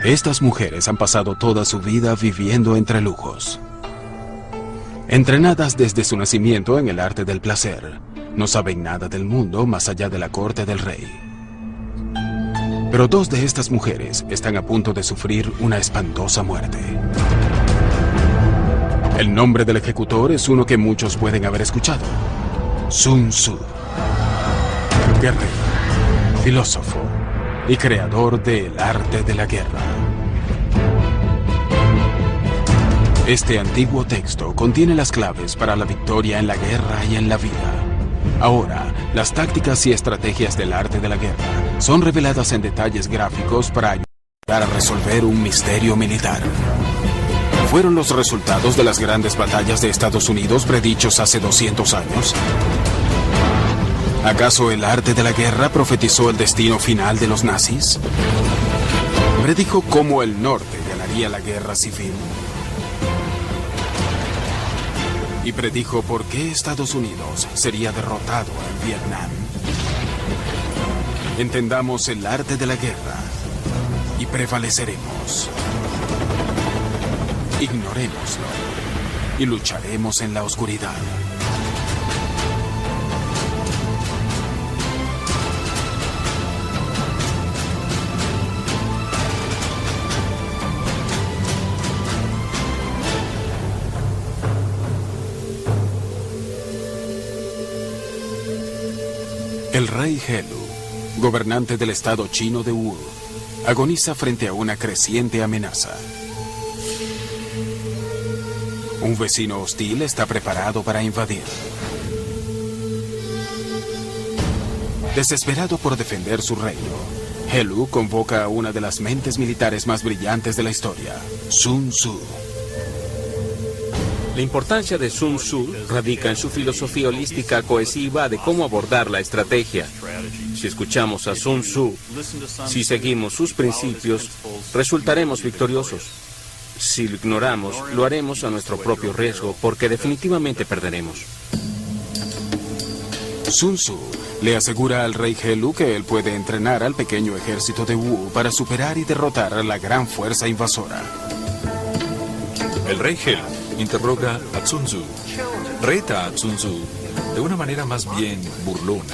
Estas mujeres han pasado toda su vida viviendo entre lujos. Entrenadas desde su nacimiento en el arte del placer, no saben nada del mundo más allá de la corte del rey. Pero dos de estas mujeres están a punto de sufrir una espantosa muerte. El nombre del ejecutor es uno que muchos pueden haber escuchado: Sun Tzu. Guerrero, filósofo y creador del arte de la guerra. Este antiguo texto contiene las claves para la victoria en la guerra y en la vida. Ahora, las tácticas y estrategias del arte de la guerra son reveladas en detalles gráficos para ayudar a resolver un misterio militar. ¿Fueron los resultados de las grandes batallas de Estados Unidos predichos hace 200 años? ¿Acaso el arte de la guerra profetizó el destino final de los nazis? ¿Predijo cómo el norte ganaría la guerra civil? ¿Y predijo por qué Estados Unidos sería derrotado en Vietnam? Entendamos el arte de la guerra y prevaleceremos. Ignorémoslo y lucharemos en la oscuridad. El rey Helu, gobernante del estado chino de Wu, agoniza frente a una creciente amenaza. Un vecino hostil está preparado para invadir. Desesperado por defender su reino, Helu convoca a una de las mentes militares más brillantes de la historia, Sun Tzu. La importancia de Sun Tzu radica en su filosofía holística cohesiva de cómo abordar la estrategia. Si escuchamos a Sun Tzu, si seguimos sus principios, resultaremos victoriosos. Si lo ignoramos, lo haremos a nuestro propio riesgo, porque definitivamente perderemos. Sun Tzu le asegura al rey Helu que él puede entrenar al pequeño ejército de Wu para superar y derrotar a la gran fuerza invasora. El rey Helu interroga a Sun Tzu, reta a Sun Tzu de una manera más bien burlona.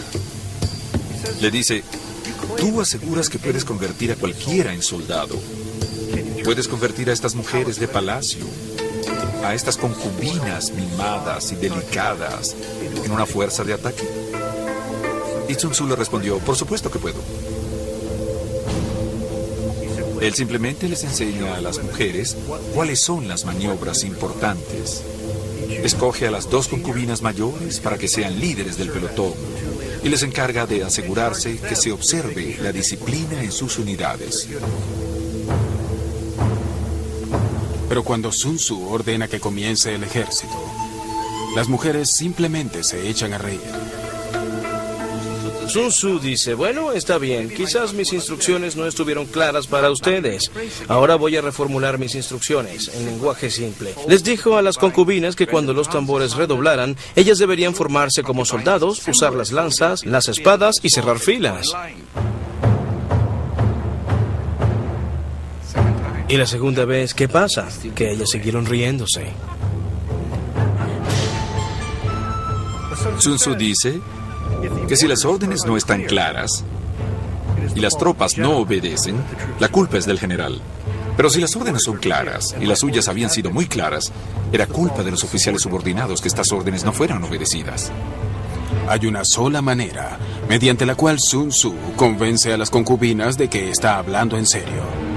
Le dice: tú aseguras que puedes convertir a cualquiera en soldado. Puedes convertir a estas mujeres de palacio, a estas concubinas mimadas y delicadas, en una fuerza de ataque. Y Sun Tzu le respondió: por supuesto que puedo. Él simplemente les enseña a las mujeres cuáles son las maniobras importantes. Escoge a las dos concubinas mayores para que sean líderes del pelotón y les encarga de asegurarse que se observe la disciplina en sus unidades. Pero cuando Sun Tzu ordena que comience el ejército, las mujeres simplemente se echan a reír. Sun Tzu dice: bueno, está bien, quizás mis instrucciones no estuvieron claras para ustedes. Ahora voy a reformular mis instrucciones en lenguaje simple. Les dijo a las concubinas que cuando los tambores redoblaran, ellas deberían formarse como soldados, usar las lanzas, las espadas y cerrar filas. Y la segunda vez, ¿qué pasa? Que ellas siguieron riéndose. Sun Tzu dice que si las órdenes no están claras y las tropas no obedecen, la culpa es del general. Pero si las órdenes son claras y las suyas habían sido muy claras, era culpa de los oficiales subordinados que estas órdenes no fueran obedecidas. Hay una sola manera mediante la cual Sun Tzu convence a las concubinas de que está hablando en serio.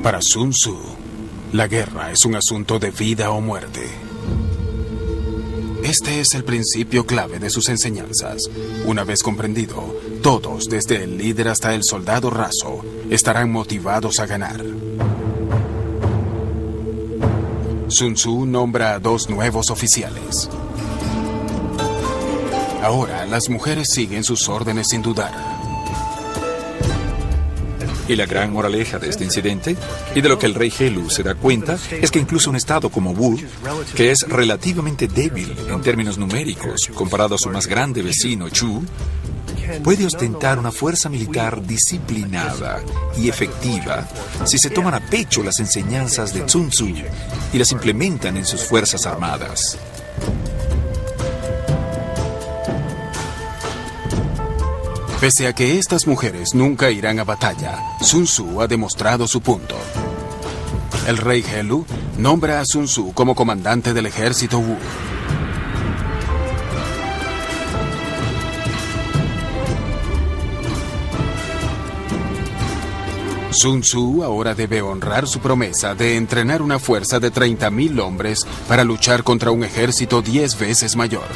Para Sun Tzu, la guerra es un asunto de vida o muerte. Este es el principio clave de sus enseñanzas. Una vez comprendido, todos, desde el líder hasta el soldado raso, estarán motivados a ganar. Sun Tzu nombra a 2 nuevos oficiales. Ahora, las mujeres siguen sus órdenes sin dudar. Y la gran moraleja de este incidente, y de lo que el rey Helu se da cuenta, es que incluso un estado como Wu, que es relativamente débil en términos numéricos comparado a su más grande vecino Chu, puede ostentar una fuerza militar disciplinada y efectiva si se toman a pecho las enseñanzas de Sun Tzu y las implementan en sus fuerzas armadas. Pese a que estas mujeres nunca irán a batalla, Sun Tzu ha demostrado su punto. El rey Helu nombra a Sun Tzu como comandante del ejército Wu. Sun Tzu ahora debe honrar su promesa de entrenar una fuerza de 30.000 hombres para luchar contra un ejército 10 veces mayor.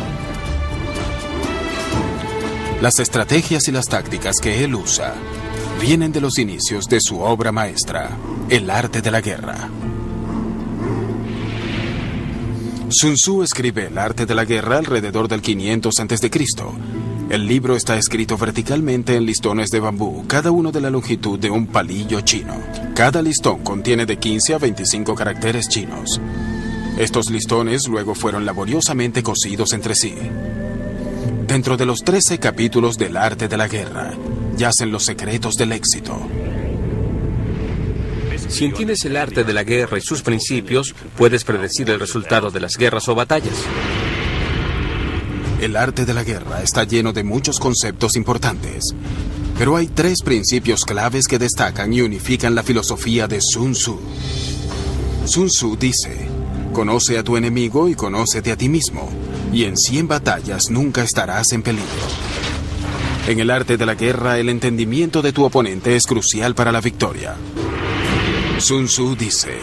Las estrategias y las tácticas que él usa vienen de los inicios de su obra maestra, El arte de la guerra. Sun Tzu escribe El arte de la guerra alrededor del 500 a.C. El libro está escrito verticalmente en listones de bambú, cada uno de la longitud de un palillo chino. Cada listón contiene de 15 a 25 caracteres chinos. Estos listones luego fueron laboriosamente cosidos entre sí. Dentro de los 13 capítulos del arte de la guerra, yacen los secretos del éxito. Si entiendes el arte de la guerra y sus principios, puedes predecir el resultado de las guerras o batallas. El arte de la guerra está lleno de muchos conceptos importantes, pero hay 3 principios claves que destacan y unifican la filosofía de Sun Tzu. Sun Tzu dice: conoce a tu enemigo y conócete a ti mismo, y en 100 batallas nunca estarás en peligro. En el arte de la guerra, el entendimiento de tu oponente es crucial para la victoria. Sun Tzu dice: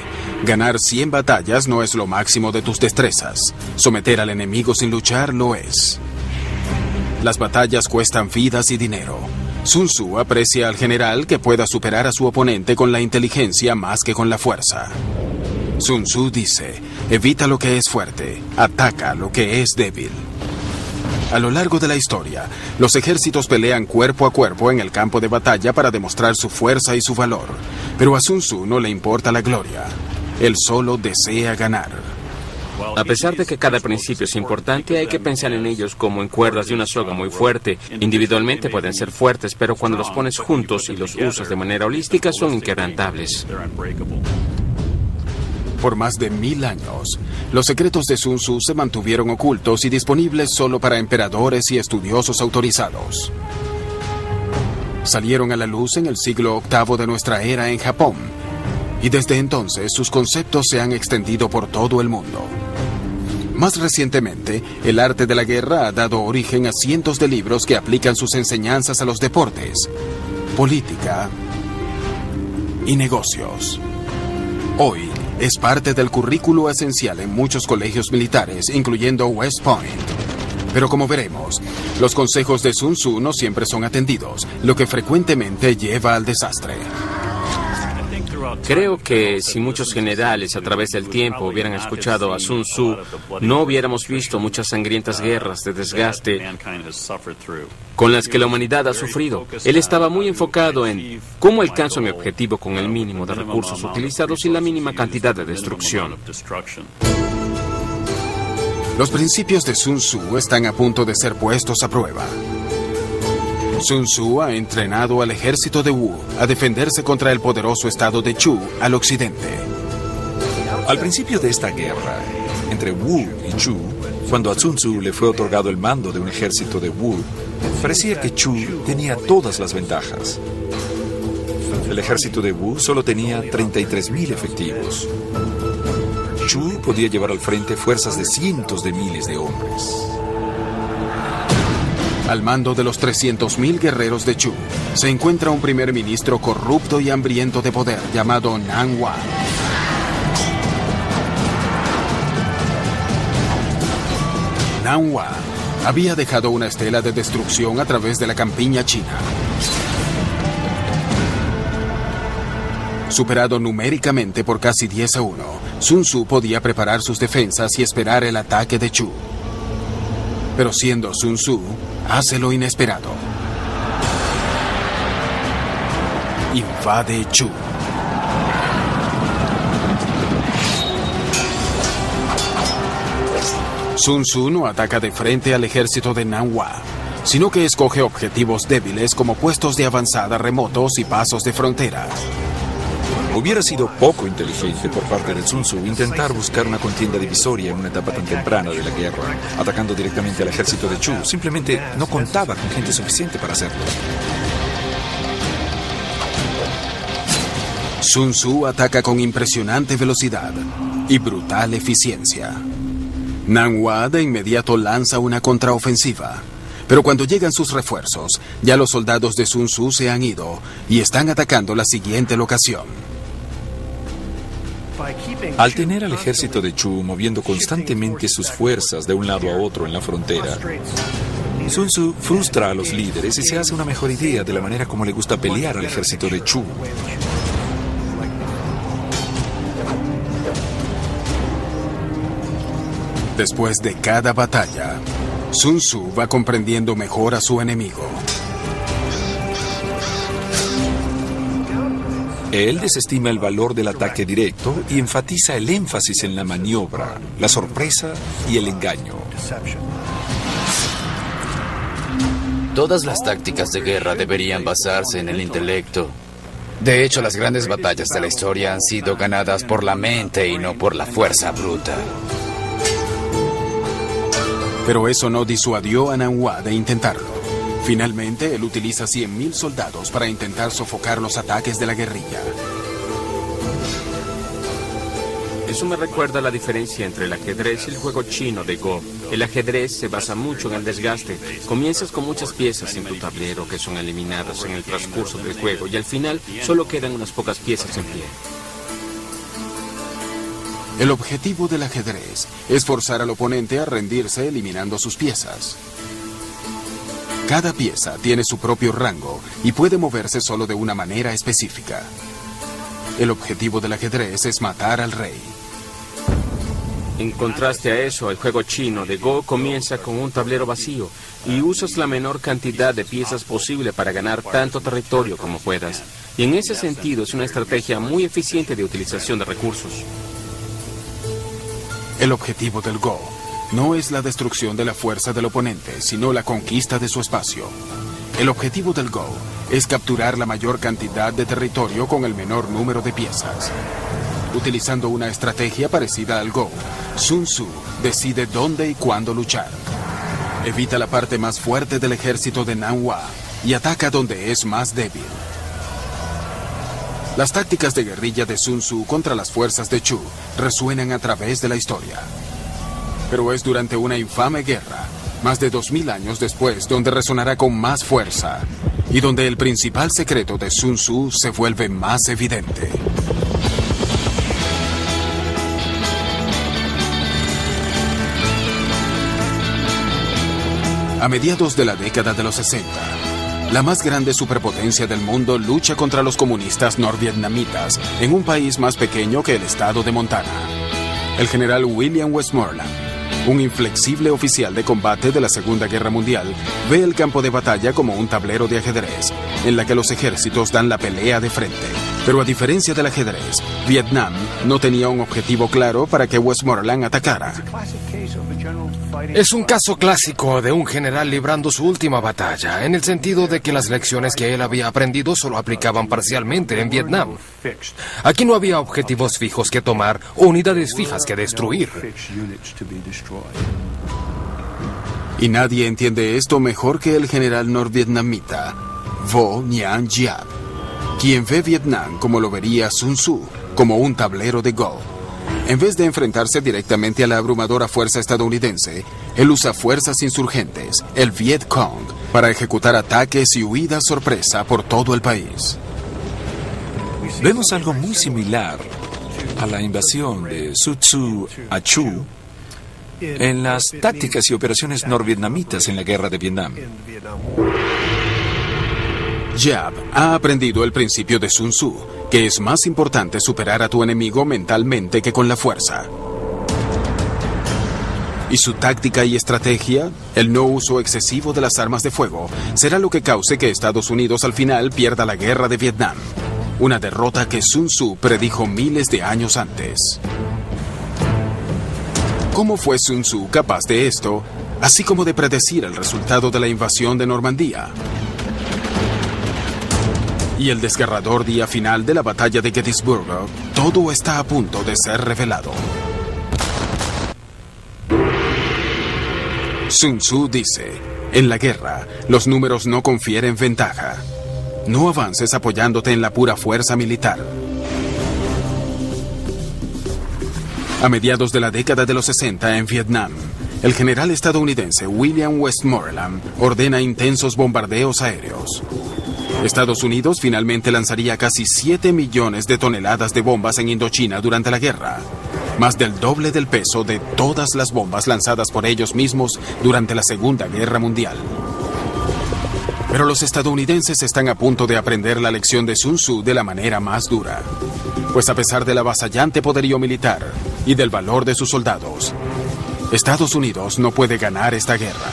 ganar 100 batallas no es lo máximo de tus destrezas. Someter al enemigo sin luchar lo es. Las batallas cuestan vidas y dinero. Sun Tzu aprecia al general que pueda superar a su oponente con la inteligencia más que con la fuerza. Sun Tzu dice: evita lo que es fuerte, ataca lo que es débil. A lo largo de la historia, los ejércitos pelean cuerpo a cuerpo en el campo de batalla para demostrar su fuerza y su valor. Pero a Sun Tzu no le importa la gloria. Él solo desea ganar. A pesar de que cada principio es importante, hay que pensar en ellos como en cuerdas de una soga muy fuerte. Individualmente pueden ser fuertes, pero cuando los pones juntos y los usas de manera holística, son inquebrantables. Por más de 1000 años, los secretos de Sun Tzu se mantuvieron ocultos y disponibles solo para emperadores y estudiosos autorizados. Salieron a la luz en el siglo VIII de nuestra era en Japón, y desde entonces sus conceptos se han extendido por todo el mundo. Más recientemente, el arte de la guerra ha dado origen a cientos de libros que aplican sus enseñanzas a los deportes, política y negocios. Hoy, es parte del currículo esencial en muchos colegios militares, incluyendo West Point. Pero como veremos, los consejos de Sun Tzu no siempre son atendidos, lo que frecuentemente lleva al desastre. Creo que si muchos generales a través del tiempo hubieran escuchado a Sun Tzu, no hubiéramos visto muchas sangrientas guerras de desgaste con las que la humanidad ha sufrido. Él estaba muy enfocado en cómo alcanzo mi objetivo con el mínimo de recursos utilizados y la mínima cantidad de destrucción. Los principios de Sun Tzu están a punto de ser puestos a prueba. Sun Tzu ha entrenado al ejército de Wu a defenderse contra el poderoso estado de Chu al occidente. Al principio de esta guerra, entre Wu y Chu, cuando a Sun Tzu le fue otorgado el mando de un ejército de Wu, parecía que Chu tenía todas las ventajas. El ejército de Wu solo tenía 33.000 efectivos. Chu podía llevar al frente fuerzas de cientos de miles de hombres. Al mando de los 300.000 guerreros de Chu, se encuentra un primer ministro corrupto y hambriento de poder llamado Nan Wang. Nan Wang había dejado una estela de destrucción a través de la campiña china. Superado numéricamente por casi 10-1, Sun Tzu podía preparar sus defensas y esperar el ataque de Chu. Pero siendo Sun Tzu, hace lo inesperado. invade Chu. Sun Tzu no ataca de frente al ejército de Nanhua, sino que escoge objetivos débiles como puestos de avanzada remotos y pasos de frontera. Hubiera sido poco inteligente por parte de Sun Tzu intentar buscar una contienda divisoria en una etapa tan temprana de la guerra, atacando directamente al ejército de Chu. Simplemente no contaba con gente suficiente para hacerlo. Sun Tzu ataca con impresionante velocidad y brutal eficiencia. Nanhua de inmediato lanza una contraofensiva, pero cuando llegan sus refuerzos, ya los soldados de Sun Tzu se han ido y están atacando la siguiente locación. Al tener al ejército de Chu moviendo constantemente sus fuerzas de un lado a otro en la frontera, Sun Tzu frustra a los líderes y se hace una mejor idea de la manera como le gusta pelear al ejército de Chu. Después de cada batalla, Sun Tzu va comprendiendo mejor a su enemigo. Él desestima el valor del ataque directo y enfatiza el énfasis en la maniobra, la sorpresa y el engaño. Todas las tácticas de guerra deberían basarse en el intelecto. De hecho, las grandes batallas de la historia han sido ganadas por la mente y no por la fuerza bruta. Pero eso no disuadió a Nanhua de intentarlo. Finalmente, él utiliza 100.000 soldados para intentar sofocar los ataques de la guerrilla. Eso me recuerda a la diferencia entre el ajedrez y el juego chino de Go. El ajedrez se basa mucho en el desgaste. Comienzas con muchas piezas en tu tablero que son eliminadas en el transcurso del juego y al final solo quedan unas pocas piezas en pie. El objetivo del ajedrez es forzar al oponente a rendirse eliminando sus piezas. Cada pieza tiene su propio rango y puede moverse solo de una manera específica. El objetivo del ajedrez es matar al rey. En contraste a eso, el juego chino de Go comienza con un tablero vacío y usas la menor cantidad de piezas posible para ganar tanto territorio como puedas. Y en ese sentido es una estrategia muy eficiente de utilización de recursos. El objetivo del Go no es la destrucción de la fuerza del oponente, sino la conquista de su espacio. El objetivo del Go es capturar la mayor cantidad de territorio con el menor número de piezas. Utilizando una estrategia parecida al Go, Sun Tzu decide dónde y cuándo luchar. Evita la parte más fuerte del ejército de Nanhua y ataca donde es más débil. Las tácticas de guerrilla de Sun Tzu contra las fuerzas de Chu resuenan a través de la historia. Pero es durante una infame guerra, más de 2000 años después, donde resonará con más fuerza y donde el principal secreto de Sun Tzu se vuelve más evidente. A mediados de la década de los 60, la más grande superpotencia del mundo lucha contra los comunistas norvietnamitas en un país más pequeño que el estado de Montana. El general William Westmoreland, un inflexible oficial de combate de la Segunda Guerra Mundial, ve el campo de batalla como un tablero de ajedrez, en la que los ejércitos dan la pelea de frente. Pero a diferencia del ajedrez, Vietnam no tenía un objetivo claro para que Westmoreland atacara. Es un caso clásico de un general librando su última batalla, en el sentido de que las lecciones que él había aprendido solo aplicaban parcialmente en Vietnam. Aquí no había objetivos fijos que tomar o unidades fijas que destruir. Y nadie entiende esto mejor que el general norvietnamita Vo Nguyen Giap, quien ve Vietnam como lo vería Sun Tzu, como un tablero de Go. En vez de enfrentarse directamente a la abrumadora fuerza estadounidense, él usa fuerzas insurgentes, el Viet Cong, para ejecutar ataques y huidas sorpresa por todo el país. Vemos algo muy similar a la invasión de Sun Tzu a Chu en las tácticas y operaciones norvietnamitas en la guerra de Vietnam. Giap ha aprendido el principio de Sun Tzu, que es más importante superar a tu enemigo mentalmente que con la fuerza. Y su táctica y estrategia, el no uso excesivo de las armas de fuego, será lo que cause que Estados Unidos al final pierda la guerra de Vietnam. una derrota que Sun Tzu predijo miles de años antes. ¿Cómo fue Sun Tzu capaz de esto, así como de predecir el resultado de la invasión de Normandía? Y el desgarrador día final de la batalla de Gettysburg, todo está a punto de ser revelado. Sun Tzu dice, en la guerra, los números no confieren ventaja. No avances apoyándote en la pura fuerza militar. A mediados de la década de los 60 en Vietnam, el general estadounidense William Westmoreland ordena intensos bombardeos aéreos. Estados Unidos finalmente lanzaría casi 7 millones de toneladas de bombas en Indochina durante la guerra, más del doble del peso de todas las bombas lanzadas por ellos mismos durante la Segunda Guerra Mundial. Pero los estadounidenses están a punto de aprender la lección de Sun Tzu de la manera más dura, pues a pesar del avasallante poderío militar y del valor de sus soldados, Estados Unidos no puede ganar esta guerra.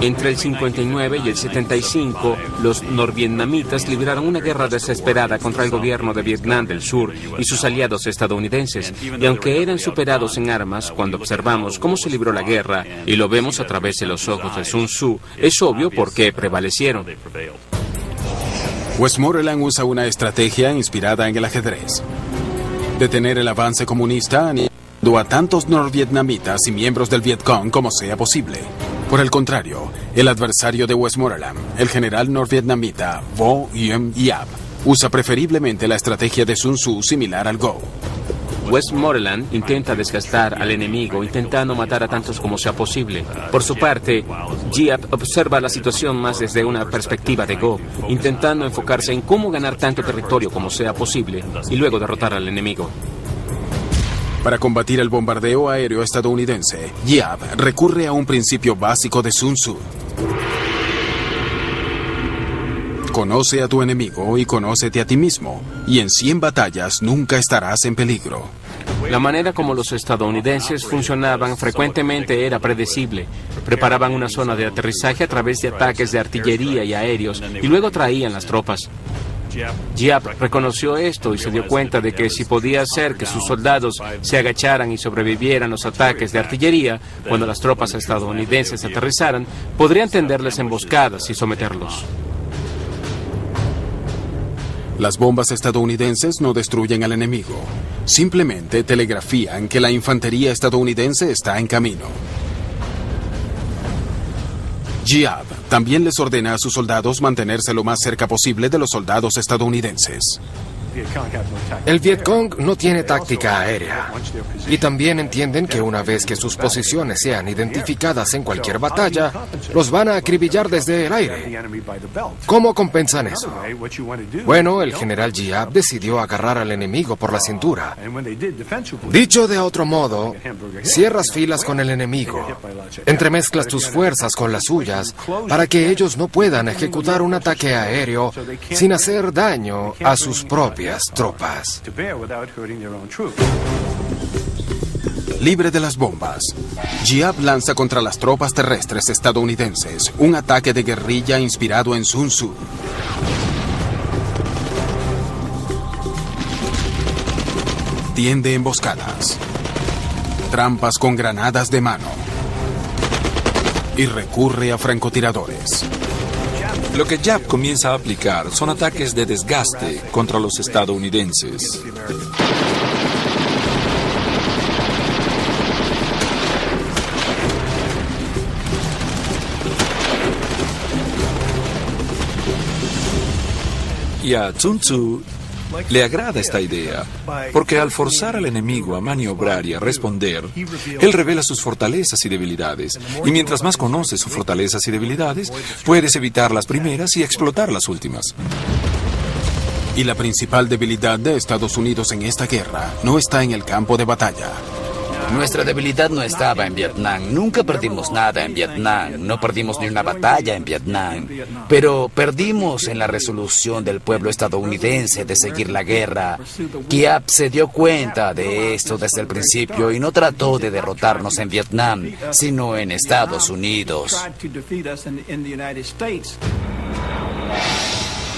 Entre el 59 y el 75, los norvietnamitas libraron una guerra desesperada contra el gobierno de Vietnam del Sur y sus aliados estadounidenses. Y aunque eran superados en armas, cuando observamos cómo se libró la guerra y lo vemos a través de los ojos de Sun Tzu, es obvio por qué prevalecieron. Westmoreland usa una estrategia inspirada en el ajedrez: detener el avance comunista aniquilando a tantos norvietnamitas y miembros del Vietcong como sea posible. Por el contrario, el adversario de Westmoreland, el general norvietnamita Vo Nguyen Giap, usa preferiblemente la estrategia de Sun Tzu similar al Go. Westmoreland intenta desgastar al enemigo, intentando matar a tantos como sea posible. Por su parte, Giap observa la situación más desde una perspectiva de Go, intentando enfocarse en cómo ganar tanto territorio como sea posible y luego derrotar al enemigo. Para combatir el bombardeo aéreo estadounidense, Giap recurre a un principio básico de Sun Tzu: conoce a tu enemigo y conócete a ti mismo, y en 100 batallas nunca estarás en peligro. La manera como los estadounidenses funcionaban frecuentemente era predecible. Preparaban una zona de aterrizaje a través de ataques de artillería y aéreos, y luego traían las tropas. Giap reconoció esto y se dio cuenta de que si podía hacer que sus soldados se agacharan y sobrevivieran los ataques de artillería, cuando las tropas estadounidenses aterrizaran, podrían tenderles emboscadas y someterlos. Las bombas estadounidenses no destruyen al enemigo, simplemente telegrafían que la infantería estadounidense está en camino. Giap también les ordena a sus soldados mantenerse lo más cerca posible de los soldados estadounidenses. El Vietcong no tiene táctica aérea. Y también entienden que una vez que sus posiciones sean identificadas en cualquier batalla, los van a acribillar desde el aire. ¿Cómo compensan eso? Bueno, el general Giap decidió agarrar al enemigo por la cintura. Dicho de otro modo, cierras filas con el enemigo, entremezclas tus fuerzas con las suyas para que ellos no puedan ejecutar un ataque aéreo sin hacer daño a sus propias tropas. Libre de las bombas, Giap lanza contra las tropas terrestres estadounidenses un ataque de guerrilla inspirado en Sun Tzu. Tiende emboscadas, trampas con granadas de mano y recurre a francotiradores. Lo que Giap comienza a aplicar son ataques de desgaste contra los estadounidenses. Y a Sun Tzu le agrada esta idea, porque al forzar al enemigo a maniobrar y a responder, él revela sus fortalezas y debilidades. Y mientras más conoces sus fortalezas y debilidades, puedes evitar las primeras y explotar las últimas. Y la principal debilidad de Estados Unidos en esta guerra no está en el campo de batalla. Nuestra debilidad no estaba en Vietnam. Nunca perdimos nada en Vietnam. No perdimos ni una batalla en Vietnam. Pero perdimos en la resolución del pueblo estadounidense de seguir la guerra. Giap se dio cuenta de esto desde el principio y no trató de derrotarnos en Vietnam, sino en Estados Unidos.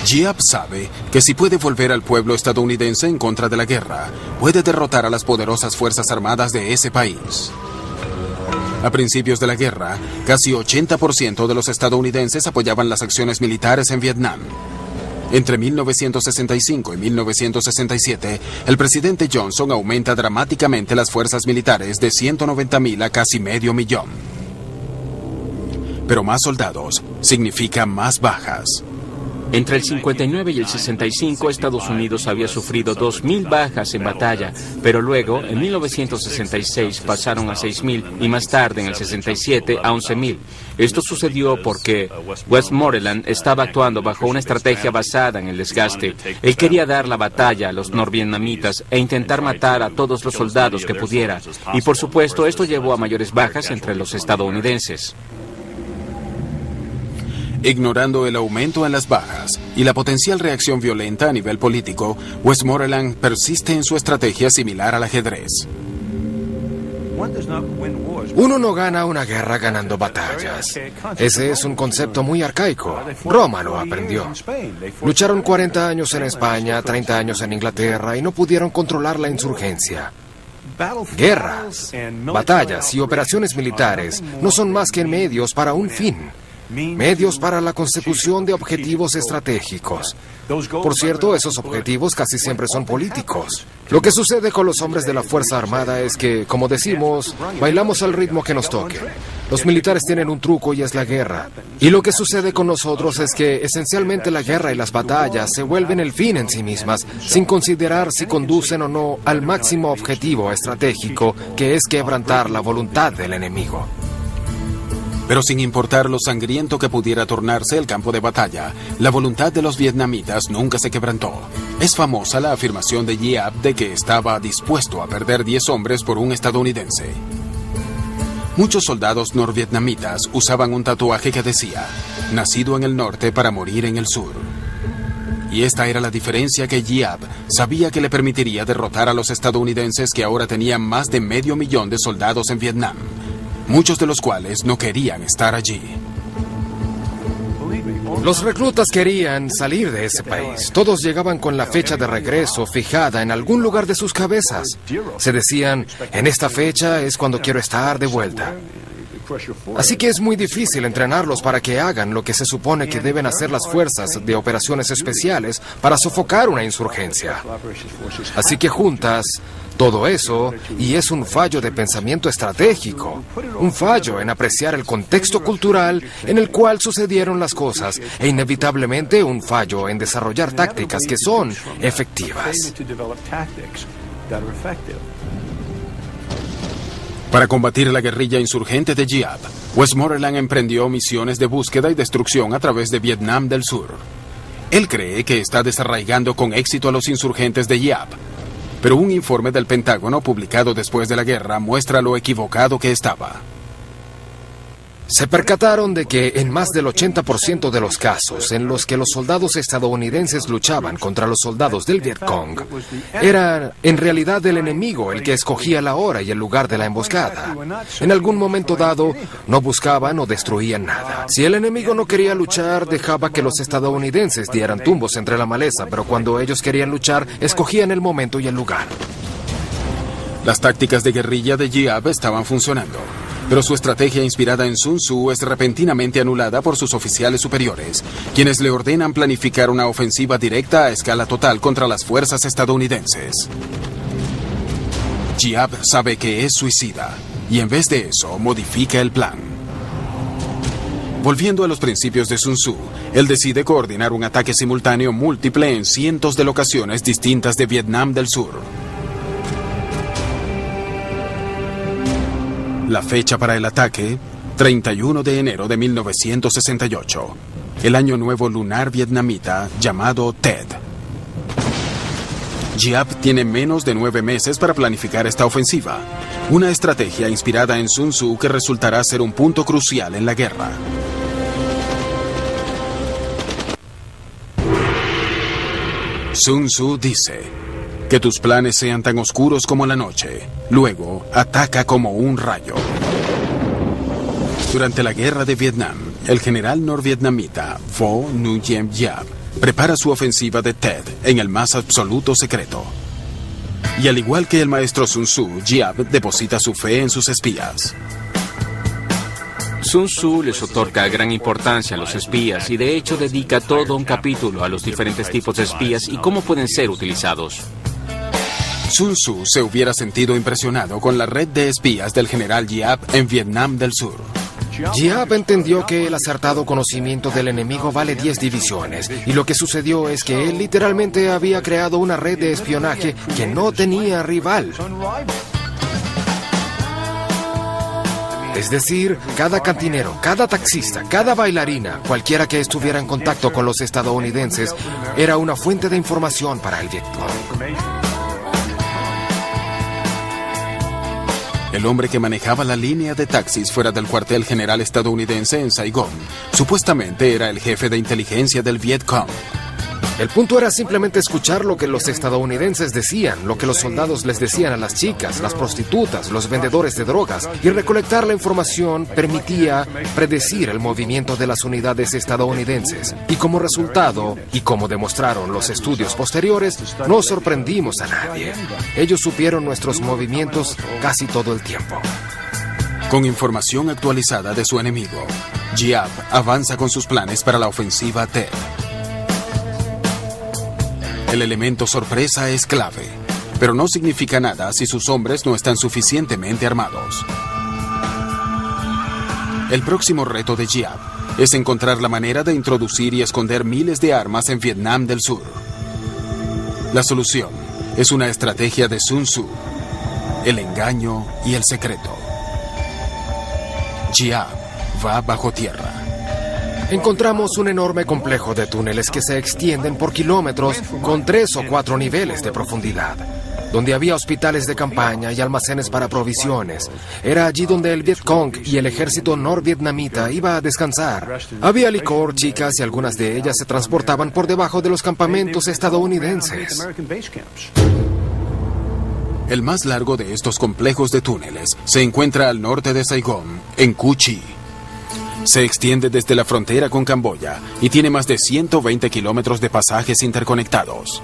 Giap sabe que si puede volver al pueblo estadounidense en contra de la guerra, puede derrotar a las poderosas fuerzas armadas de ese país. A principios de la guerra, casi 80% de los estadounidenses apoyaban las acciones militares en Vietnam. Entre 1965 y 1967, el presidente Johnson aumenta dramáticamente las fuerzas militares de 190,000 a casi 500,000. Pero más soldados significa más bajas. Entre el 59 y el 65, Estados Unidos había sufrido 2,000 bajas en batalla, pero luego, en 1966, pasaron a 6,000 y más tarde, en el 67, a 11,000. Esto sucedió porque Westmoreland estaba actuando bajo una estrategia basada en el desgaste. Él quería dar la batalla a los norvietnamitas e intentar matar a todos los soldados que pudiera. Y por supuesto, esto llevó a mayores bajas entre los estadounidenses. Ignorando el aumento en las bajas y la potencial reacción violenta a nivel político, Westmoreland persiste en su estrategia similar al ajedrez. Uno no gana una guerra ganando batallas. Ese es un concepto muy arcaico. Roma lo aprendió. Lucharon 40 años en España, 30 años en Inglaterra y no pudieron controlar la insurgencia. Guerras, batallas y operaciones militares no son más que medios para un fin. Medios para la consecución de objetivos estratégicos. Por cierto, esos objetivos casi siempre son políticos. Lo que sucede con los hombres de la Fuerza Armada es que, como decimos, bailamos al ritmo que nos toque. Los militares tienen un truco y es la guerra. Y lo que sucede con nosotros es que esencialmente la guerra y las batallas se vuelven el fin en sí mismas, sin considerar si conducen o no al máximo objetivo estratégico, que es quebrantar la voluntad del enemigo. Pero sin importar lo sangriento que pudiera tornarse el campo de batalla, la voluntad de los vietnamitas nunca se quebrantó. Es famosa la afirmación de Giap de que estaba dispuesto a perder 10 hombres por un estadounidense. Muchos soldados norvietnamitas usaban un tatuaje que decía, nacido en el norte para morir en el sur. Y esta era la diferencia que Giap sabía que le permitiría derrotar a los estadounidenses que ahora tenían más de 500,000 de soldados en Vietnam, muchos de los cuales no querían estar allí. Los reclutas querían salir de ese país. Todos llegaban con la fecha de regreso fijada en algún lugar de sus cabezas. Se decían, en esta fecha es cuando quiero estar de vuelta. Así que es muy difícil entrenarlos para que hagan lo que se supone que deben hacer las fuerzas de operaciones especiales para sofocar una insurgencia. Así que juntas todo eso, y es un fallo de pensamiento estratégico, un fallo en apreciar el contexto cultural en el cual sucedieron las cosas, e inevitablemente un fallo en desarrollar tácticas que son efectivas. Para combatir la guerrilla insurgente de Giap, Westmoreland emprendió misiones de búsqueda y destrucción a través de Vietnam del Sur. Él cree que está desarraigando con éxito a los insurgentes de Giap, pero un informe del Pentágono publicado después de la guerra muestra lo equivocado que estaba. Se percataron de que en más del 80% de los casos en los que los soldados estadounidenses luchaban contra los soldados del Vietcong, era en realidad el enemigo el que escogía la hora y el lugar de la emboscada. En algún momento dado, no buscaban o destruían nada. Si el enemigo no quería luchar, dejaba que los estadounidenses dieran tumbos entre la maleza, pero cuando ellos querían luchar, escogían el momento y el lugar. Las tácticas de guerrilla de Giap estaban funcionando, pero su estrategia inspirada en Sun Tzu es repentinamente anulada por sus oficiales superiores, quienes le ordenan planificar una ofensiva directa a escala total contra las fuerzas estadounidenses. Giap sabe que es suicida, y en vez de eso, modifica el plan. Volviendo a los principios de Sun Tzu, él decide coordinar un ataque simultáneo múltiple en cientos de locaciones distintas de Vietnam del Sur. La fecha para el ataque, 31 de enero de 1968, el año nuevo lunar vietnamita llamado Tet. Giap tiene menos de 9 meses para planificar esta ofensiva, una estrategia inspirada en Sun Tzu que resultará ser un punto crucial en la guerra. Sun Tzu dice: que tus planes sean tan oscuros como la noche. Luego, ataca como un rayo. Durante la guerra de Vietnam, el general norvietnamita Vo Nguyen Giap prepara su ofensiva de Tet en el más absoluto secreto. Y al igual que el maestro Sun Tzu, Giap deposita su fe en sus espías. Sun Tzu les otorga gran importancia a los espías y de hecho dedica todo un capítulo a los diferentes tipos de espías y cómo pueden ser utilizados. Sun Tzu se hubiera sentido impresionado con la red de espías del general Giap en Vietnam del Sur. Giap entendió que el acertado conocimiento del enemigo vale 10 divisiones, y lo que sucedió es que él literalmente había creado una red de espionaje que no tenía rival. Es decir, cada cantinero, cada taxista, cada bailarina, cualquiera que estuviera en contacto con los estadounidenses, era una fuente de información para el Vietcong. El hombre que manejaba la línea de taxis fuera del cuartel general estadounidense en Saigón, supuestamente era el jefe de inteligencia del Vietcong. El punto era simplemente escuchar lo que los estadounidenses decían, lo que los soldados les decían a las chicas, las prostitutas, los vendedores de drogas, y recolectar la información permitía predecir el movimiento de las unidades estadounidenses. Y como resultado, y como demostraron los estudios posteriores, no sorprendimos a nadie. Ellos supieron nuestros movimientos casi todo el tiempo. Con información actualizada de su enemigo, Giap avanza con sus planes para la ofensiva Tet. El elemento sorpresa es clave, pero no significa nada si sus hombres no están suficientemente armados. El próximo reto de Giap es encontrar la manera de introducir y esconder miles de armas en Vietnam del Sur. La solución es una estrategia de Sun Tzu, el engaño y el secreto. Giap va bajo tierra. Encontramos un enorme complejo de túneles que se extienden por kilómetros con 3 o 4 niveles de profundidad, donde había hospitales de campaña y almacenes para provisiones. Era allí donde el Vietcong y el ejército norvietnamita iba a descansar. Había licor, chicas, y algunas de ellas se transportaban por debajo de los campamentos estadounidenses. El más largo de estos complejos de túneles se encuentra al norte de Saigón, en Cu Chi. Se extiende desde la frontera con Camboya y tiene más de 120 kilómetros de pasajes interconectados.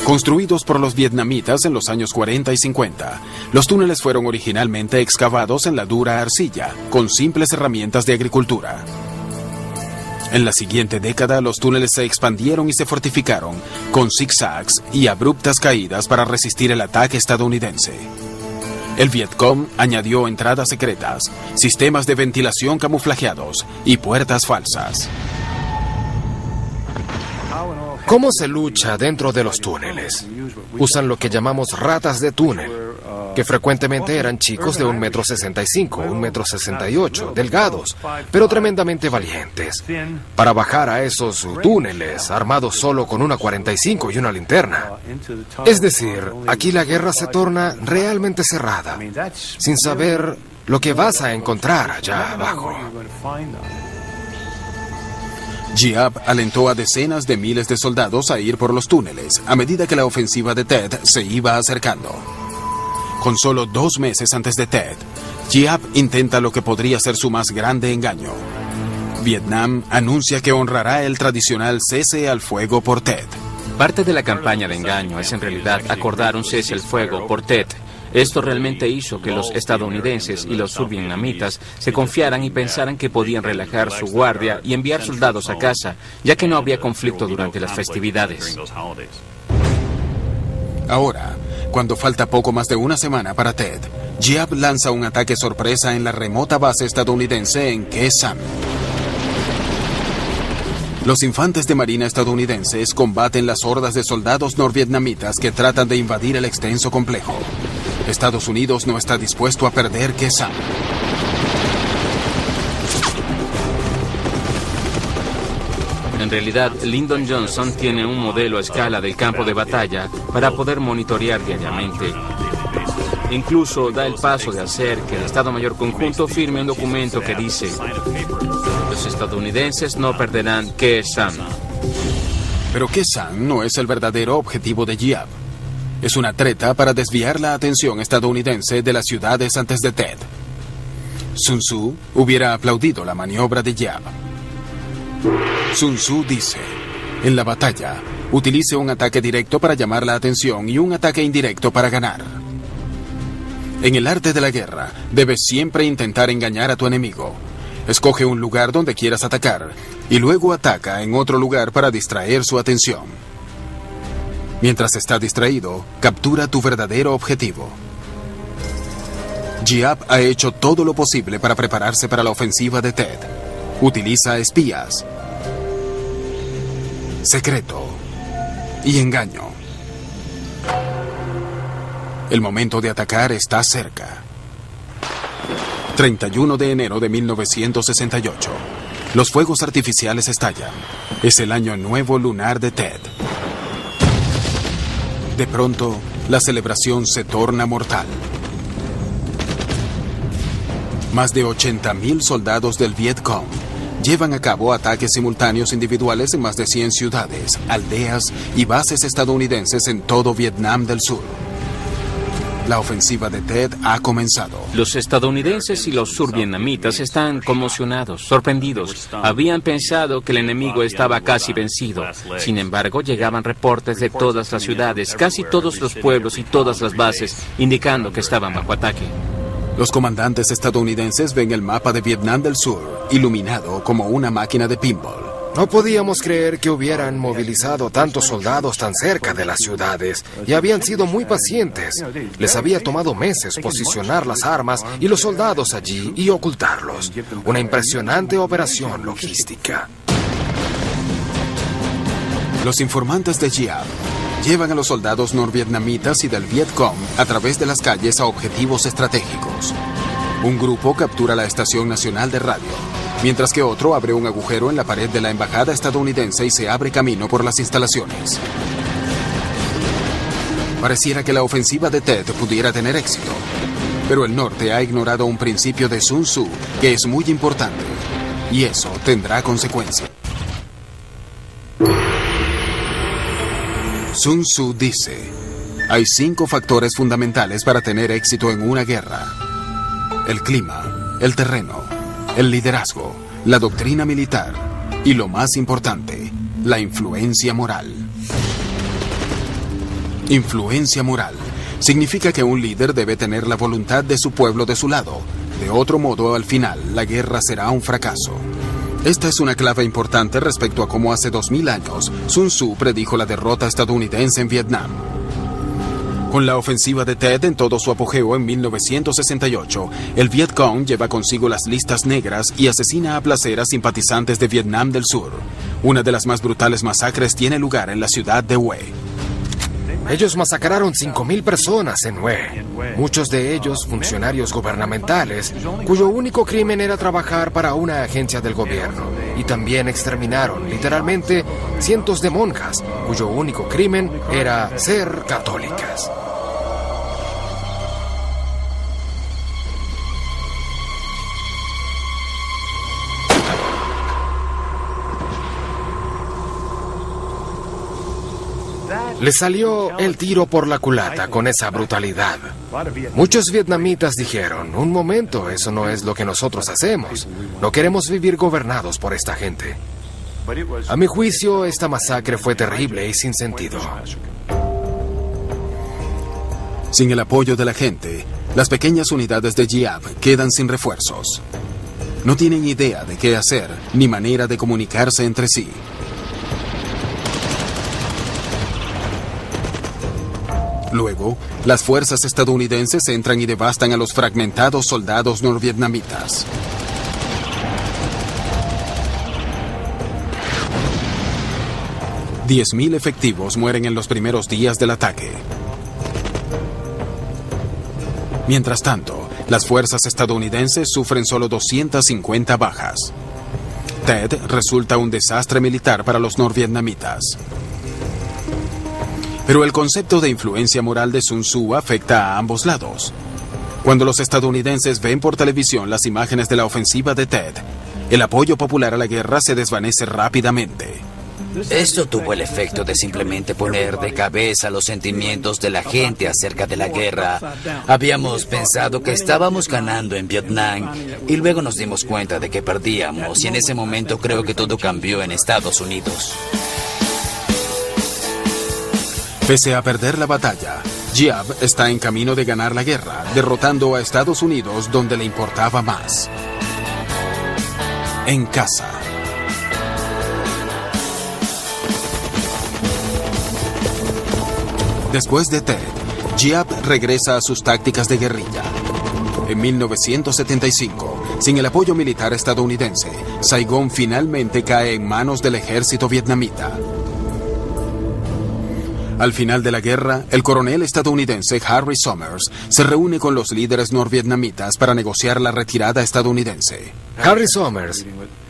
Construidos por los vietnamitas en los años 40 y 50, los túneles fueron originalmente excavados en la dura arcilla, con simples herramientas de agricultura. En la siguiente década, los túneles se expandieron y se fortificaron, con zigzags y abruptas caídas para resistir el ataque estadounidense. El Vietcong añadió entradas secretas, sistemas de ventilación camuflajeados y puertas falsas. ¿Cómo se lucha dentro de los túneles? Usan lo que llamamos ratas de túnel, que frecuentemente eran chicos de 1,65 m, 1,68 m, delgados, pero tremendamente valientes, para bajar a esos túneles armados solo con una 45 y una linterna. Es decir, aquí la guerra se torna realmente cerrada, sin saber lo que vas a encontrar allá abajo. Giap alentó a decenas de miles de soldados a ir por los túneles a medida que la ofensiva de Tet se iba acercando. Con solo 2 meses antes de Tet, Giap intenta lo que podría ser su más grande engaño. Vietnam anuncia que honrará el tradicional cese al fuego por Tet. Parte de la campaña de engaño es en realidad acordar un cese al fuego por Tet. Esto realmente hizo que los estadounidenses y los survietnamitas se confiaran y pensaran que podían relajar su guardia y enviar soldados a casa, ya que no habría conflicto durante las festividades. Ahora, cuando falta poco más de una semana para Tet, Giap lanza un ataque sorpresa en la remota base estadounidense en Khe Sanh. Los infantes de marina estadounidenses combaten las hordas de soldados norvietnamitas que tratan de invadir el extenso complejo. Estados Unidos no está dispuesto a perder Khe Sanh. En realidad, Lyndon Johnson tiene un modelo a escala del campo de batalla para poder monitorear diariamente. Incluso da el paso de hacer que el Estado Mayor Conjunto firme un documento que dice: los estadounidenses no perderán Khe Sanh. Pero Khe Sanh no es el verdadero objetivo de Giap. Es una treta para desviar la atención estadounidense de las ciudades antes de Tet. Sun Tzu hubiera aplaudido la maniobra de Giap. Sun Tzu dice: en la batalla, utilice un ataque directo para llamar la atención y un ataque indirecto para ganar. En el arte de la guerra, debes siempre intentar engañar a tu enemigo. Escoge un lugar donde quieras atacar y luego ataca en otro lugar para distraer su atención. Mientras está distraído, captura tu verdadero objetivo. Giap ha hecho todo lo posible para prepararse para la ofensiva de Tet. Utiliza espías, secreto y engaño. El momento de atacar está cerca. 31 de enero de 1968. Los fuegos artificiales estallan. Es el año nuevo lunar de Tet. De pronto, la celebración se torna mortal. Más de 80,000 soldados del Viet Cong llevan a cabo ataques simultáneos individuales en más de 100 ciudades, aldeas y bases estadounidenses en todo Vietnam del Sur. La ofensiva de Tet ha comenzado. Los estadounidenses y los survietnamitas están conmocionados, sorprendidos. Habían pensado que el enemigo estaba casi vencido. Sin embargo, llegaban reportes de todas las ciudades, casi todos los pueblos y todas las bases, indicando que estaban bajo ataque. Los comandantes estadounidenses ven el mapa de Vietnam del Sur, iluminado como una máquina de pinball. No podíamos creer que hubieran movilizado tantos soldados tan cerca de las ciudades y habían sido muy pacientes. Les había tomado meses posicionar las armas y los soldados allí y ocultarlos. Una impresionante operación logística. Los informantes de Giap llevan a los soldados norvietnamitas y del Viet Cong a través de las calles a objetivos estratégicos. Un grupo captura la estación nacional de radio, mientras que otro abre un agujero en la pared de la embajada estadounidense y se abre camino por las instalaciones. Pareciera que la ofensiva de Tet pudiera tener éxito, pero el norte ha ignorado un principio de Sun Tzu que es muy importante, y eso tendrá consecuencias. Sun Tzu dice: hay 5 factores fundamentales para tener éxito en una guerra: el clima, el terreno, el liderazgo, la doctrina militar y, lo más importante, la influencia moral. Influencia moral significa que un líder debe tener la voluntad de su pueblo de su lado. De otro modo, al final, la guerra será un fracaso. Esta es una clave importante respecto a cómo hace 2000 años Sun Tzu predijo la derrota estadounidense en Vietnam. Con la ofensiva de Tet en todo su apogeo en 1968, el Viet Cong lleva consigo las listas negras y asesina a placer a simpatizantes de Vietnam del Sur. Una de las más brutales masacres tiene lugar en la ciudad de Hue. Ellos masacraron 5,000 personas en Hue, muchos de ellos funcionarios gubernamentales, cuyo único crimen era trabajar para una agencia del gobierno. Y también exterminaron, literalmente, cientos de monjas, cuyo único crimen era ser católicas. Le salió el tiro por la culata con esa brutalidad. Muchos vietnamitas dijeron: un momento, eso no es lo que nosotros hacemos. No queremos vivir gobernados por esta gente. A mi juicio, esta masacre fue terrible y sin sentido. Sin el apoyo de la gente, las pequeñas unidades de Giap quedan sin refuerzos. No tienen idea de qué hacer, ni manera de comunicarse entre sí. Luego, las fuerzas estadounidenses entran y devastan a los fragmentados soldados norvietnamitas. $10,000 efectivos mueren en los primeros días del ataque. Mientras tanto, las fuerzas estadounidenses sufren solo 250 bajas. Tet resulta un desastre militar para los norvietnamitas. Pero el concepto de influencia moral de Sun Tzu afecta a ambos lados. Cuando los estadounidenses ven por televisión las imágenes de la ofensiva de Tet, el apoyo popular a la guerra se desvanece rápidamente. Esto tuvo el efecto de simplemente poner de cabeza los sentimientos de la gente acerca de la guerra. Habíamos pensado que estábamos ganando en Vietnam y luego nos dimos cuenta de que perdíamos, y en ese momento creo que todo cambió en Estados Unidos. Pese a perder la batalla, Giap está en camino de ganar la guerra, derrotando a Estados Unidos donde le importaba más: en casa. Después de Tet, Giap regresa a sus tácticas de guerrilla. En 1975, sin el apoyo militar estadounidense, Saigón finalmente cae en manos del ejército vietnamita. Al final de la guerra, el coronel estadounidense Harry Summers se reúne con los líderes norvietnamitas para negociar la retirada estadounidense. Harry Summers,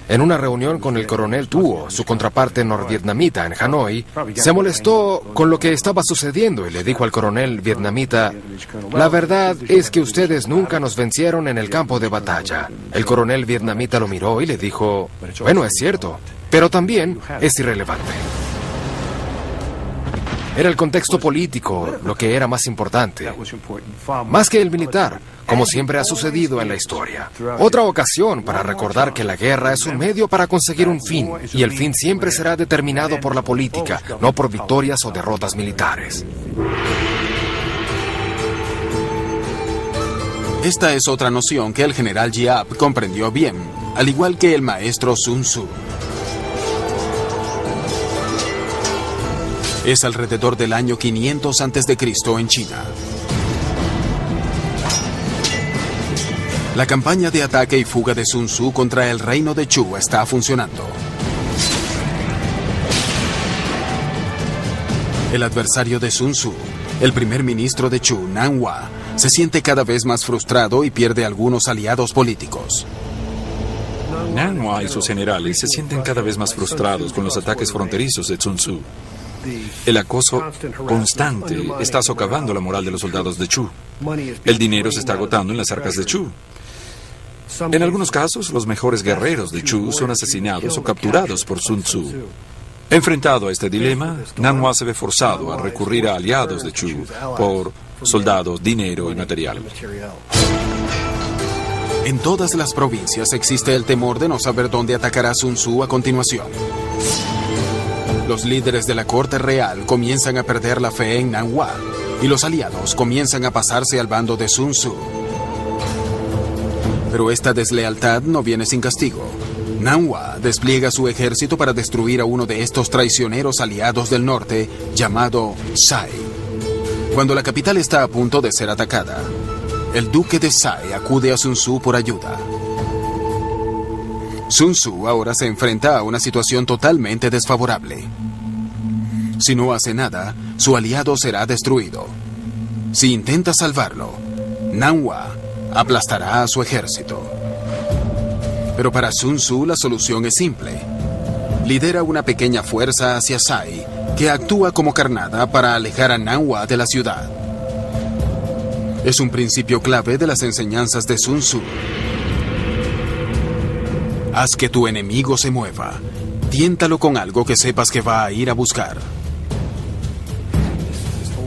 en una reunión con el coronel Thuo, su contraparte norvietnamita en Hanoi, se molestó con lo que estaba sucediendo y le dijo al coronel vietnamita: la verdad es que ustedes nunca nos vencieron en el campo de batalla. El coronel vietnamita lo miró y le dijo: bueno, es cierto, pero también es irrelevante. Era el contexto político lo que era más importante, más que el militar, como siempre ha sucedido en la historia. Otra ocasión para recordar que la guerra es un medio para conseguir un fin, y el fin siempre será determinado por la política, no por victorias o derrotas militares. Esta es otra noción que el general Giap comprendió bien, al igual que el maestro Sun Tzu. Es alrededor del año 500 a.C. en China. La campaña de ataque y fuga de Sun Tzu contra el reino de Chu está funcionando. El adversario de Sun Tzu, el primer ministro de Chu, Nan Hua, se siente cada vez más frustrado y pierde algunos aliados políticos. Nan Hua y sus generales se sienten cada vez más frustrados con los ataques fronterizos de Sun Tzu. El acoso constante está socavando la moral de los soldados de Chu. El dinero se está agotando en las arcas de Chu. En algunos casos, los mejores guerreros de Chu son asesinados o capturados por Sun Tzu. Enfrentado a este dilema, Nan Hua se ve forzado a recurrir a aliados de Chu por soldados, dinero y material. En todas las provincias existe el temor de no saber dónde atacará Sun Tzu a continuación. Los líderes de la corte real comienzan a perder la fe en Nan Hua, y los aliados comienzan a pasarse al bando de Sun Tzu. Pero esta deslealtad no viene sin castigo. Nan Hua despliega su ejército para destruir a uno de estos traicioneros aliados del norte, llamado Sai. Cuando la capital está a punto de ser atacada, el duque de Sai acude a Sun Tzu por ayuda. Sun Tzu ahora se enfrenta a una situación totalmente desfavorable. Si no hace nada, su aliado será destruido. Si intenta salvarlo, Nan Hua aplastará a su ejército. Pero para Sun Tzu la solución es simple. Lidera una pequeña fuerza hacia Sai, que actúa como carnada para alejar a Nan Hua de la ciudad. Es un principio clave de las enseñanzas de Sun Tzu. Haz que tu enemigo se mueva. Tiéntalo con algo que sepas que va a ir a buscar.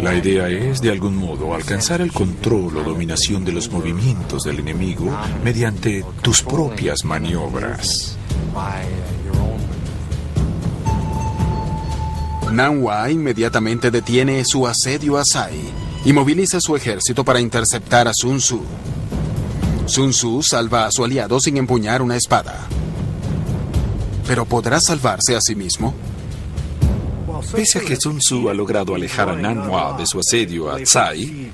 La idea es, de algún modo, alcanzar el control o dominación de los movimientos del enemigo mediante tus propias maniobras. Nan Hua inmediatamente detiene su asedio a Sai y moviliza su ejército para interceptar a Sun Tzu. Sun Tzu salva a su aliado sin empuñar una espada. ¿Pero podrá salvarse a sí mismo? Pese a que Sun Tzu ha logrado alejar a Nan Hua de su asedio a Tsai,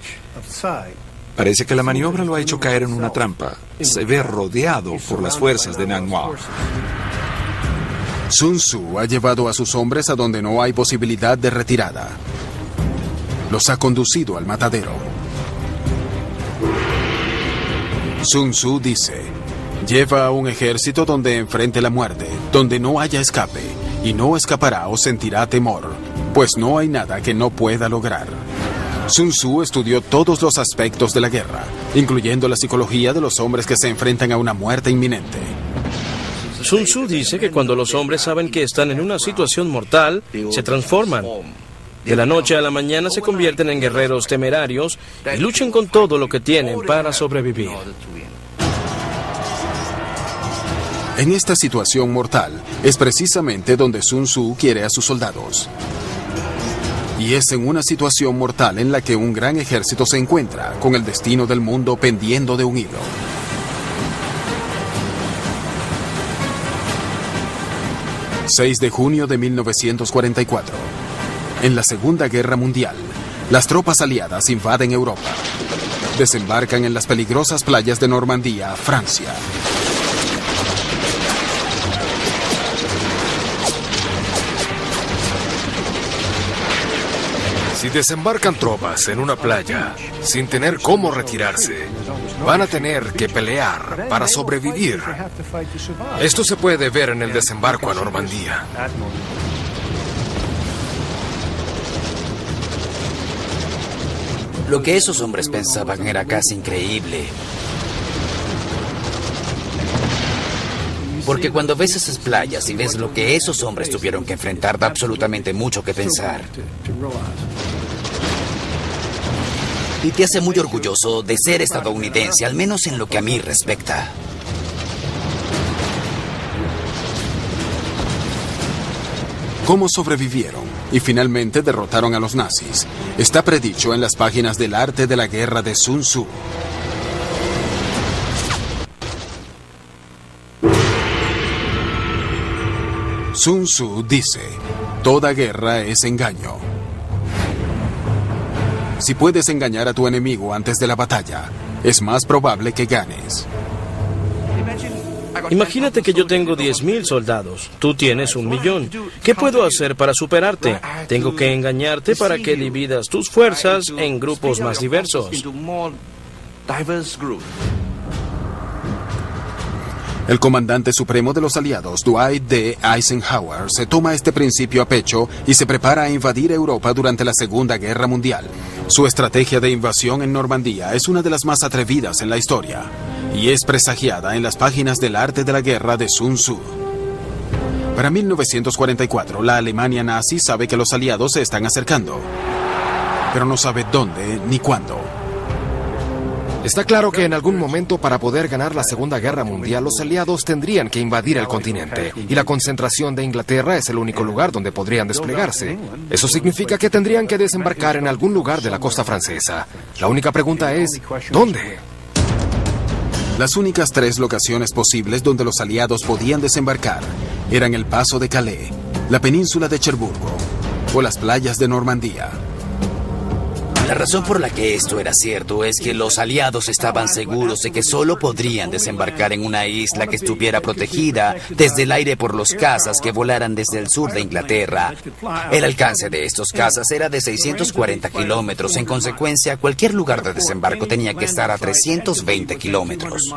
parece que la maniobra lo ha hecho caer en una trampa. Se ve rodeado por las fuerzas de Nan Hua. Sun Tzu ha llevado a sus hombres a donde no hay posibilidad de retirada. Los ha conducido al matadero. Sun Tzu dice: lleva a un ejército donde enfrente la muerte, donde no haya escape, y no escapará o sentirá temor, pues no hay nada que no pueda lograr. Sun Tzu estudió todos los aspectos de la guerra, incluyendo la psicología de los hombres que se enfrentan a una muerte inminente. Sun Tzu dice que cuando los hombres saben que están en una situación mortal, se transforman. De la noche a la mañana se convierten en guerreros temerarios y luchan con todo lo que tienen para sobrevivir. En esta situación mortal es precisamente donde Sun Tzu quiere a sus soldados. Y es en una situación mortal en la que un gran ejército se encuentra, con el destino del mundo pendiendo de un hilo. ...6 de junio de 1944... En la Segunda Guerra Mundial, las tropas aliadas invaden Europa. Desembarcan en las peligrosas playas de Normandía, Francia. Si desembarcan tropas en una playa sin tener cómo retirarse, van a tener que pelear para sobrevivir. Esto se puede ver en el desembarco a Normandía. Lo que esos hombres pensaban era casi increíble. Porque cuando ves esas playas y ves lo que esos hombres tuvieron que enfrentar, da absolutamente mucho que pensar. Y te hace muy orgulloso de ser estadounidense, al menos en lo que a mí respecta. ¿Cómo sobrevivieron y finalmente derrotaron a los nazis? Está predicho en las páginas del Arte de la Guerra de Sun Tzu. Sun Tzu dice, toda guerra es engaño. Si puedes engañar a tu enemigo antes de la batalla, es más probable que ganes. Imagínate que yo tengo 10.000 soldados, tú tienes 1.000.000. ¿Qué puedo hacer para superarte? Tengo que engañarte para que dividas tus fuerzas en grupos más diversos. El comandante supremo de los aliados, Dwight D. Eisenhower, se toma este principio a pecho y se prepara a invadir Europa durante la Segunda Guerra Mundial. Su estrategia de invasión en Normandía es una de las más atrevidas en la historia y es presagiada en las páginas del Arte de la Guerra de Sun Tzu. Para 1944, la Alemania nazi sabe que los aliados se están acercando, pero no sabe dónde ni cuándo. Está claro que en algún momento, para poder ganar la Segunda Guerra Mundial, los aliados tendrían que invadir el continente, y la concentración de Inglaterra es el único lugar donde podrían desplegarse. Eso significa que tendrían que desembarcar en algún lugar de la costa francesa. La única pregunta es, ¿dónde? Las únicas 3 locaciones posibles donde los aliados podían desembarcar eran el Paso de Calais, la península de Cherburgo o las playas de Normandía. La razón por la que esto era cierto es que los aliados estaban seguros de que solo podrían desembarcar en una isla que estuviera protegida desde el aire por los cazas que volaran desde el sur de Inglaterra. El alcance de estos cazas era de 640 kilómetros. En consecuencia, cualquier lugar de desembarco tenía que estar a 320 kilómetros.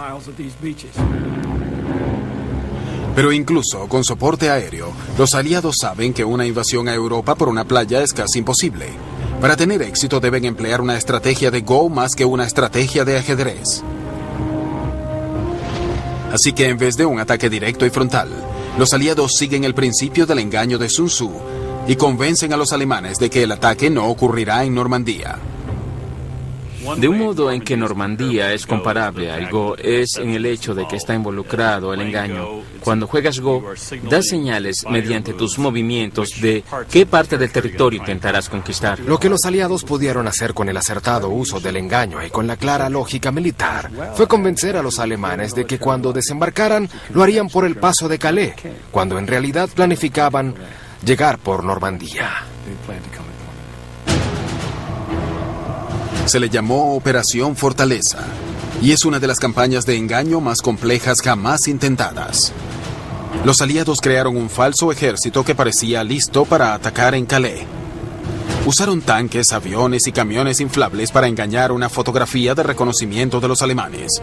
Pero incluso con soporte aéreo, los aliados saben que una invasión a Europa por una playa es casi imposible. Para tener éxito deben emplear una estrategia de Go más que una estrategia de ajedrez. Así que en vez de un ataque directo y frontal, los aliados siguen el principio del engaño de Sun Tzu y convencen a los alemanes de que el ataque no ocurrirá en Normandía. De un modo en que Normandía es comparable al Go es en el hecho de que está involucrado el engaño. Cuando juegas Go, das señales mediante tus movimientos de qué parte del territorio intentarás conquistar. Lo que los aliados pudieron hacer con el acertado uso del engaño y con la clara lógica militar fue convencer a los alemanes de que cuando desembarcaran lo harían por el Paso de Calais, cuando en realidad planificaban llegar por Normandía. Se le llamó Operación Fortaleza, y es una de las campañas de engaño más complejas jamás intentadas. Los aliados crearon un falso ejército que parecía listo para atacar en Calais. Usaron tanques, aviones y camiones inflables para engañar una fotografía de reconocimiento de los alemanes.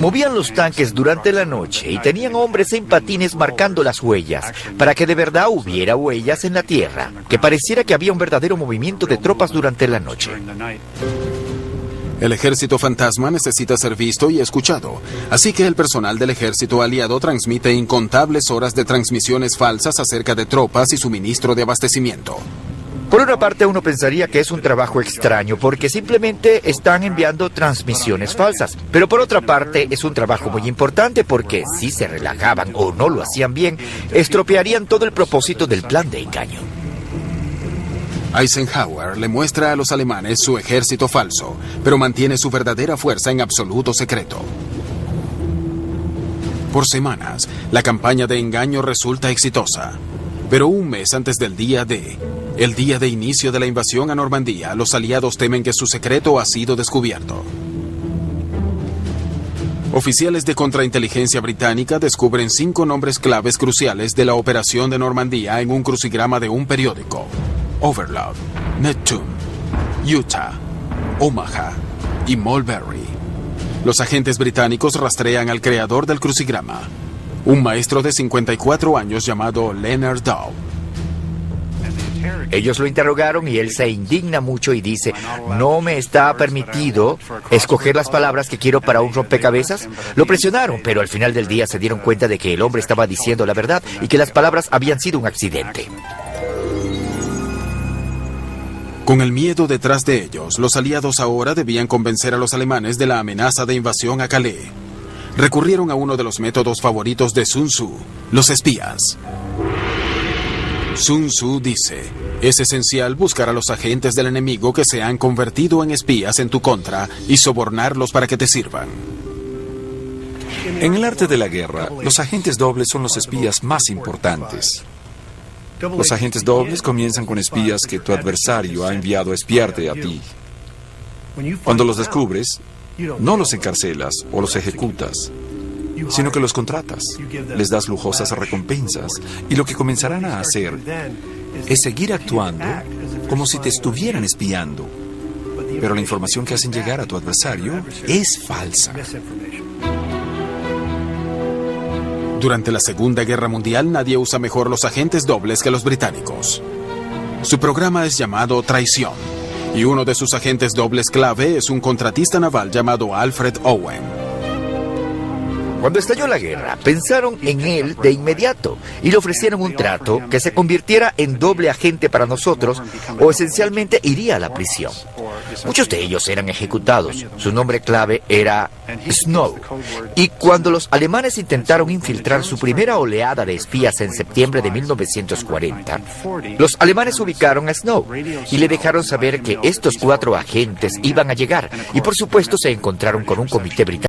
Movían los tanques durante la noche y tenían hombres en patines marcando las huellas, para que de verdad hubiera huellas en la tierra, que pareciera que había un verdadero movimiento de tropas durante la noche. El ejército fantasma necesita ser visto y escuchado, así que el personal del ejército aliado transmite incontables horas de transmisiones falsas acerca de tropas y suministro de abastecimiento. Por una parte, uno pensaría que es un trabajo extraño porque simplemente están enviando transmisiones falsas. Pero por otra parte, es un trabajo muy importante porque si se relajaban o no lo hacían bien, estropearían todo el propósito del plan de engaño. Eisenhower le muestra a los alemanes su ejército falso, pero mantiene su verdadera fuerza en absoluto secreto. Por semanas, la campaña de engaño resulta exitosa. Pero un mes antes del día D, el día de inicio de la invasión a Normandía, los aliados temen que su secreto ha sido descubierto. Oficiales de contrainteligencia británica descubren 5 nombres claves cruciales de la operación de Normandía en un crucigrama de un periódico: Overlord, Neptune, Utah, Omaha y Mulberry. Los agentes británicos rastrean al creador del crucigrama, un maestro de 54 años llamado Leonard Dow. Ellos lo interrogaron y él se indigna mucho y dice: ¿no me está permitido escoger las palabras que quiero para un rompecabezas? Lo presionaron, pero al final del día se dieron cuenta de que el hombre estaba diciendo la verdad y que las palabras habían sido un accidente. Con el miedo detrás de ellos, los aliados ahora debían convencer a los alemanes de la amenaza de invasión a Calais. Recurrieron a uno de los métodos favoritos de Sun Tzu, los espías. Sun Tzu dice: es esencial buscar a los agentes del enemigo que se han convertido en espías en tu contra y sobornarlos para que te sirvan. En el arte de la guerra, los agentes dobles son los espías más importantes. Los agentes dobles comienzan con espías que tu adversario ha enviado a espiarte a ti. Cuando los descubres, no los encarcelas o los ejecutas, sino que los contratas, les das lujosas recompensas y lo que comenzarán a hacer es seguir actuando como si te estuvieran espiando. Pero la información que hacen llegar a tu adversario es falsa. Durante la Segunda Guerra Mundial, nadie usa mejor los agentes dobles que los británicos. Su programa es llamado Traición, y uno de sus agentes dobles clave es un contratista naval llamado Alfred Owen. Cuando estalló la guerra, pensaron en él de inmediato y le ofrecieron un trato que se convirtiera en doble agente para nosotros o esencialmente iría a la prisión. Muchos de ellos eran ejecutados. Su nombre clave era Snow. Y cuando los alemanes intentaron infiltrar su primera oleada de espías en septiembre de 1940, los alemanes ubicaron a Snow y le dejaron saber que estos 4 agentes iban a llegar y por supuesto se encontraron con un comité británico